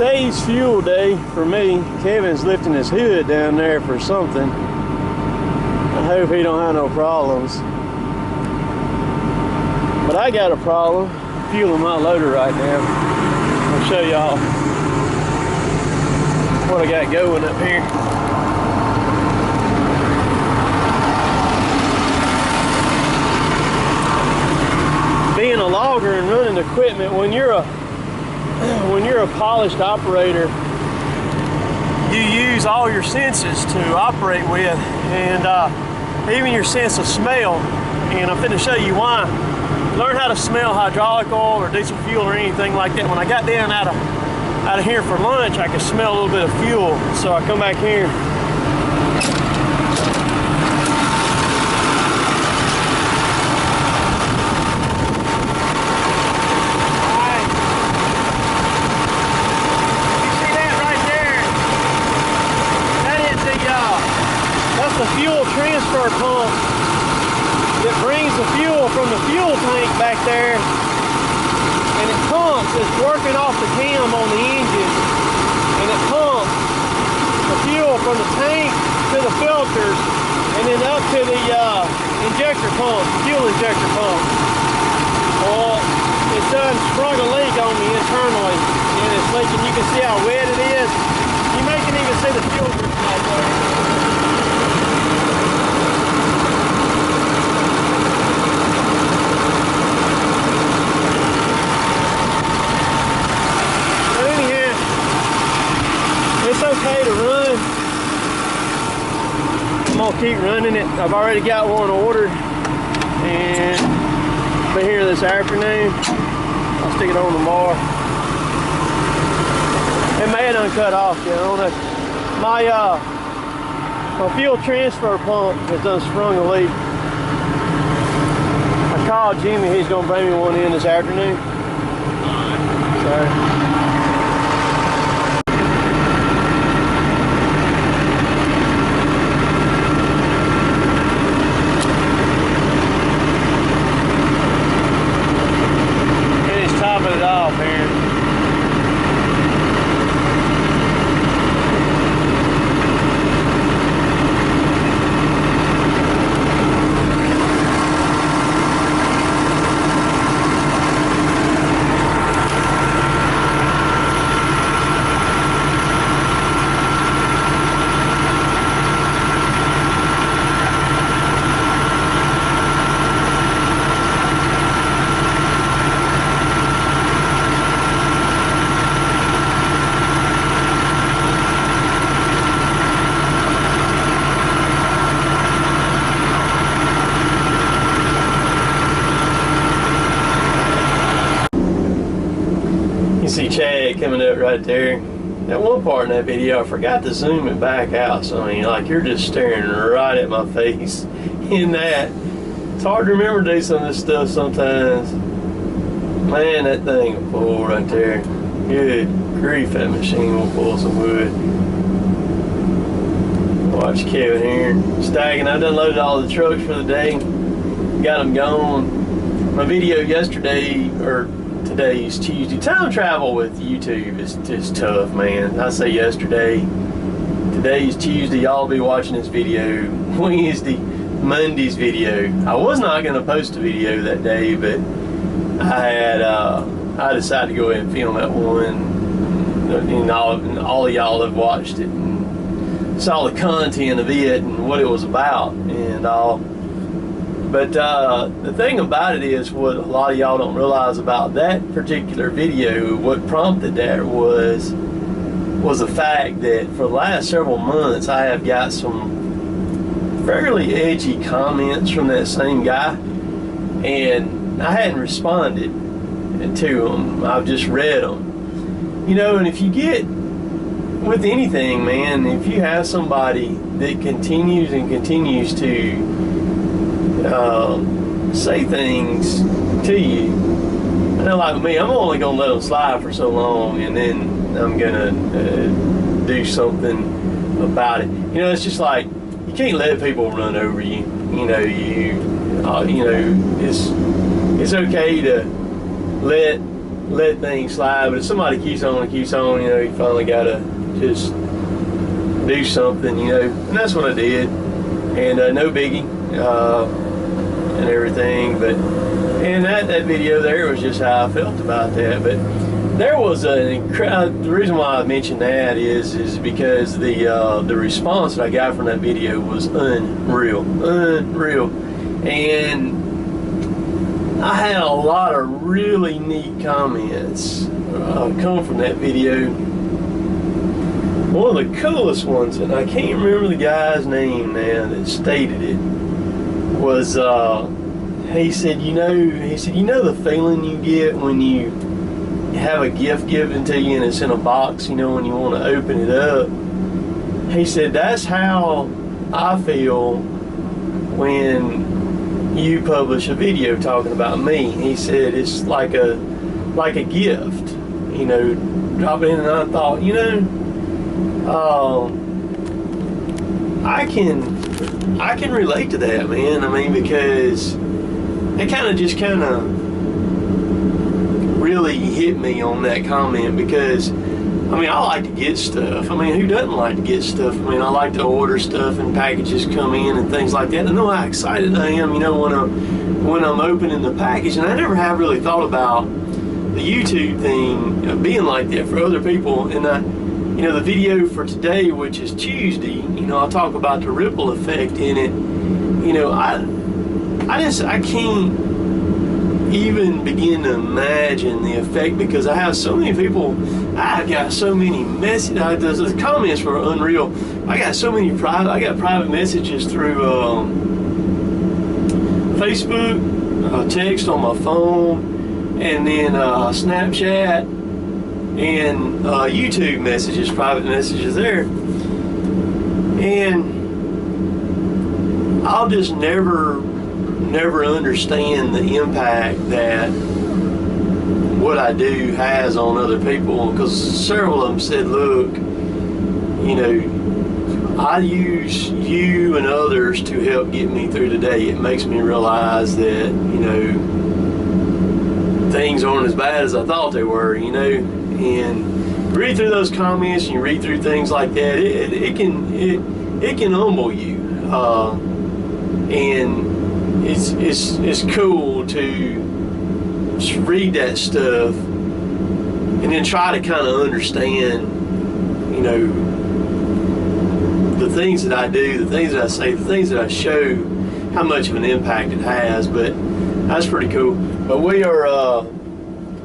Today's fuel day for me. Kevin's lifting his hood down there for something. I hope he don't have no problems. But I got a problem fueling my loader right now. I'll show y'all what I got going up here. Being a logger and running equipment, when you're a polished operator, you use all your senses to operate with, and even your sense of smell. And I'm going to show you why. Learn how to smell hydraulic oil or diesel fuel or anything like that. When I got down out of here for lunch, I could smell a little bit of fuel. So I come back here. The fuel transfer pump that brings the fuel from the fuel tank back there, and it pumps. It's working off the cam on the engine, and it pumps the fuel from the tank to the filters and then up to the injector pump, fuel injector pump. Well, it's done sprung a leak on me internally, and it's leaking. You can see how wet it is. You may can even see the fuel dripping right there. It's okay to run. I'm gonna keep running it. I've already got one ordered, and be here this afternoon. I'll stick it on tomorrow. It may have done cut off, you know. My fuel transfer pump has done sprung a leak. I called Jimmy. He's gonna bring me one in this afternoon. So. Topping it off here. See Chad coming up right there. That one part in that video, I forgot to zoom it back out. So I mean, like, you're just staring right at my face in that. It's hard to remember to do some of this stuff sometimes. Man, that thing will pull right there. Good grief, that machine will pull some wood. Watch Kevin here stacking. I done loaded all the trucks for the day. Got them going. My video yesterday, or today's Tuesday. Time travel with YouTube is just tough, man. I say yesterday. Today's Tuesday. Y'all be watching this video Wednesday, Monday's video. I was not going to post a video that day, but I decided to go ahead and film that one. And all of y'all have watched it and saw the content of it and what it was about and all. But the thing about it is, what a lot of y'all don't realize about that particular video, what prompted that was the fact that for the last several months I have got some fairly edgy comments from that same guy, and I hadn't responded to them. I've just read them. You know, and if you get with anything, man, if you have somebody that continues to say things to you, I know, like me, I'm only gonna let them slide for so long, and then I'm gonna do something about it. You know, it's just like, you can't let people run over you. You know, it's okay to let let things slide. But if somebody keeps on and keeps on, you know, you finally gotta just do something, you know. And that's what I did. And no biggie, and everything. But and that video there was just how I felt about that. But there was an incredible. The reason why I mentioned that is because the response that I got from that video was unreal, and I had a lot of really neat comments come from that video. One of the coolest ones, and I can't remember the guy's name now that stated it, was he said, you know the feeling you get when you have a gift given to you and it's in a box, you know, when you want to open it up. He said, that's how I feel when you publish a video talking about me. He said it's like a gift, you know, drop in. And I thought, you know, I can relate to that, man. I mean, because it kind of really hit me on that comment, because I mean, I like to get stuff. I mean, who doesn't like to get stuff? I mean, I like to order stuff and packages come in and things like that. I know how excited I am, you know, when I'm opening the package. And I never have really thought about the YouTube thing being like that for other people. And you know, the video for today, which is Tuesday, you know, I'll talk about the ripple effect in it. You know, I can't even begin to imagine the effect, because I have so many people. I got so many messages. The comments were unreal. I got so many private messages through Facebook, text on my phone, and then Snapchat, and YouTube messages, private messages there. And I'll just never understand the impact that what I do has on other people, because several of them said, look, you know, I use you and others to help get me through the day. It makes me realize that, you know, things aren't as bad as I thought they were, you know. And read through those comments and you read through things like that, it can humble you, and it's cool to read that stuff and then try to kind of understand, you know, the things that I do, the things that I say, the things that I show, how much of an impact it has. But that's pretty cool. But we are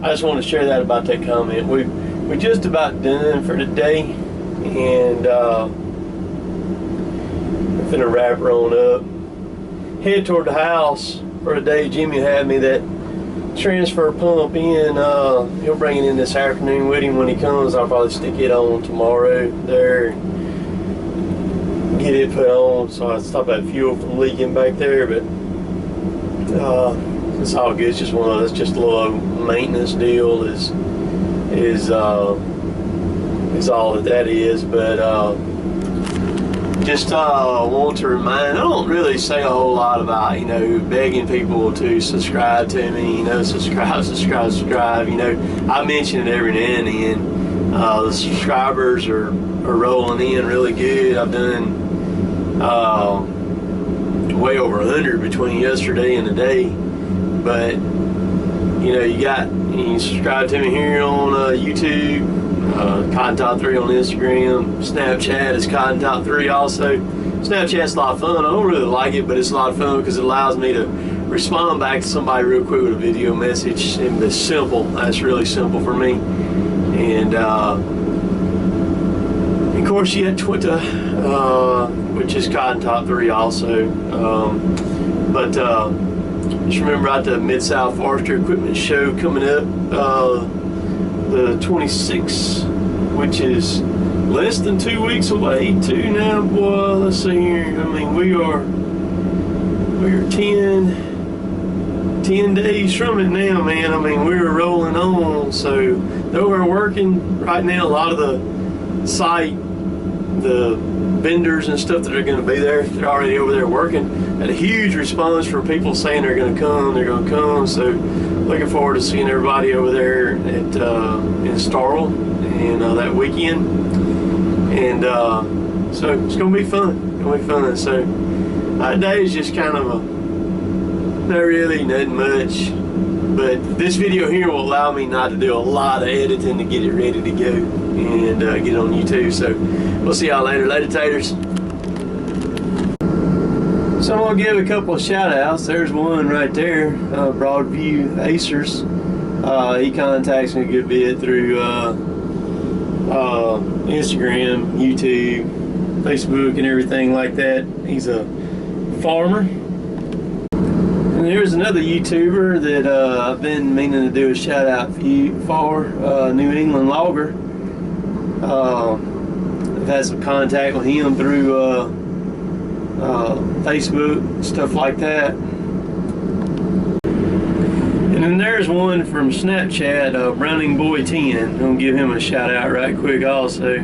I just want to share that about that comment. We're just about done for today, and we're finna wrap her on up, head toward the house for the day. Jimmy had me that transfer pump in. He'll bring it in this afternoon with him when he comes. I'll probably stick it on tomorrow there and get it put on, so I stop that fuel from leaking back there. But it's all good. It's just one of those, just a little maintenance deal is all that is. But just want to remind, I don't really say a whole lot about, you know, begging people to subscribe to me, you know, subscribe, you know. I mention it every now and then. The subscribers are rolling in really good. I've done way over 100 between yesterday and today. But, you know, you can subscribe to me here on YouTube, Cotton Top 3 on Instagram. Snapchat is Cotton Top 3 also. Snapchat's a lot of fun. I don't really like it, but it's a lot of fun because it allows me to respond back to somebody real quick with a video message. And it's simple. That's really simple for me. And of course, you have Twitter, which is Cotton Top 3 also. But just remember, at the Mid-South Forestry Equipment Show coming up, the 26th, which is less than 2 weeks away too now, boy. Let's see here. I mean, we are 10 days from it now, man. I mean, we're rolling on. So though we're working right now, a lot of the site, the vendors and stuff that are going to be there, they're already over there working. Had a huge response from people saying they're going to come. So looking forward to seeing everybody over there at in Starl and that weekend. And so it's gonna be fun. So today is just kind of not really nothing much, but this video here will allow me not to do a lot of editing to get it ready to go and get it on YouTube. So we'll see y'all later taters. So I'm gonna give a couple of shout outs. There's one right there, Broadview Acers. He contacts me a good bit through Instagram, YouTube, Facebook, and everything like that. He's a farmer. And there's another YouTuber that I've been meaning to do a shout out for, New England Logger. I've had some contact with him through Facebook, stuff like that. And then there's one from Snapchat, Browning Boy 10. I'm gonna give him a shout out right quick also.